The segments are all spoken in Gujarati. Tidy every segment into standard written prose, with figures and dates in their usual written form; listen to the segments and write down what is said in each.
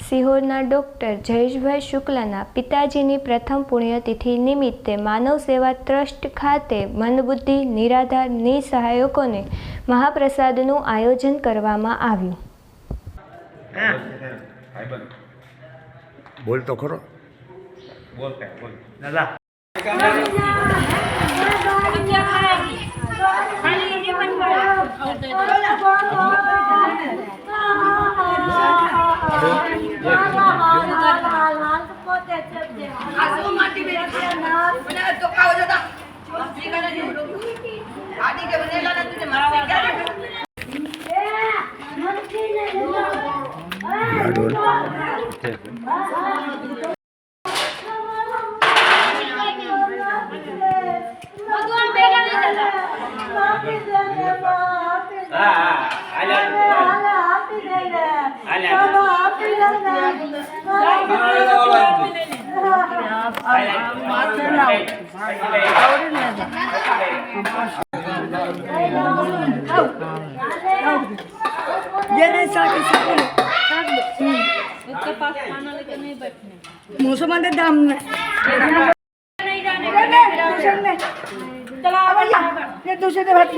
સિહોરના ડૉક્ટર જયેશભાઈ શુક્લાના પિતાજીની પ્રથમ પુણ્યતિથિ નિમિત્તે માનવ સેવા ટ્રસ્ટ ખાતે મંદબુદ્ધિ નિરાધાર નિસહાયકોને મહાપ્રસાદનું આયોજન કરવામાં આવ્યું. બોલ તો ખરો. બોલ દાદા. मुसलमान दाम दूसरे बात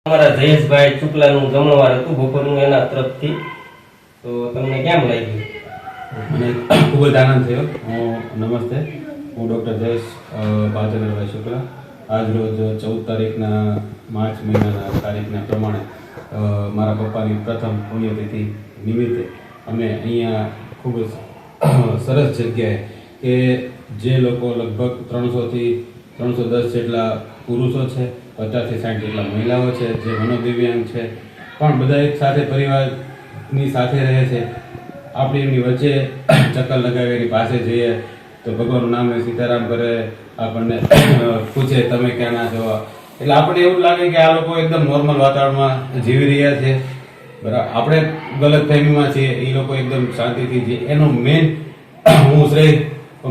हमारा जयेशभाई शुक्लाનું જમણવાર હતું બપોરનું એના તરફથી. તો તમને કેમ લાગ્યું? મને ખૂબ જ આનંદ થયો. નમસ્તે, હું ડૉક્ટર જયેશ ભાલચંદ્રભાઈ શુક્લા. આજ રોજ 14 તારીખના માર્ચ મહિનાના તારીખના પ્રમાણે મારા પપ્પાની પ્રથમ પુણ્યતિથિ નિમિત્તે અમે અહીંયા ખૂબ જ સરસ જગ્યાએ કે જે લોકો લગભગ 300 થી 310 જેટલા પુરુષો છે, 50 થી 60 જેટલા મહિલાઓ છે, જે મનોદિવ્યાંગ છે, પણ બધા એક સાથે પરિવારની સાથે રહે છે. આપણે એમની વચ્ચે ચક્કર લગાવી એની પાસે જઈએ તો ભગવાનનું નામ સીતારામ કરે, આપણને પૂછે તમે ક્યાંના છો, એટલે આપણને એવું લાગે કે આ લોકો એકદમ નોર્મલ વાતાવરણમાં જીવી રહ્યા છે. બરાબર, આપણે ગલત ફહેમીમાં છીએ, એ લોકો એકદમ શાંતિથી છે. એનો મેઇન હું શ્રેય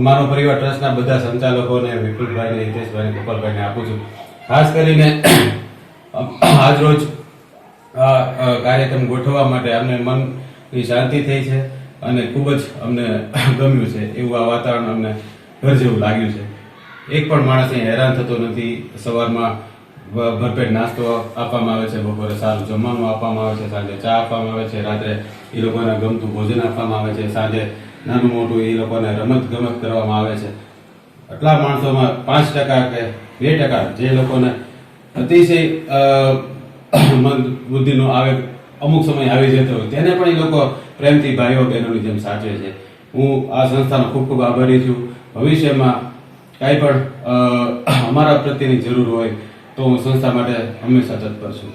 મારો પરિવાર ટ્રસ્ટના બધા સંચાલકોને, વિપુલભાઈને, હિતેશભાઈને, ગોપાલભાઈને આપું છું. ખાસ કરીને આજ રોજ આ કાર્યક્રમ ગોઠવવા માટે અમને મનની શાંતિ થઈ છે અને ખૂબ જ અમને ગમ્યું છે. એવું આ વાતાવરણ અમને ઘર જેવું લાગ્યું છે. એક પણ માણસ અહીં હેરાન થતો નથી. સવારમાં ભરપેટ નાસ્તો આપવામાં આવે છે, બપોરે સારું જમવાનું આપવામાં આવે છે, સાંજે ચા આપવામાં આવે છે, રાત્રે એ લોકોને ગમતું ભોજન આપવામાં આવે છે, સાંજે નાનું મોટું એ લોકોને રમત ગમત કરવામાં આવે છે. આટલા માણસોમાં 5% કે 2% જે લોકોને અતિશય મંદ બુદ્ધિનો આવે અમુક સમય આવી જતો હોય તેને પણ એ લોકો પ્રેમથી ભાઈઓ બહેનોની જેમ સાચવે છે. હું આ સંસ્થાનો ખૂબ ખૂબ આભારી છું. ભવિષ્યમાં કાંઈ પણ અમારા પ્રત્યેની જરૂર હોય તો હું સંસ્થા માટે હંમેશા તત્પર છું.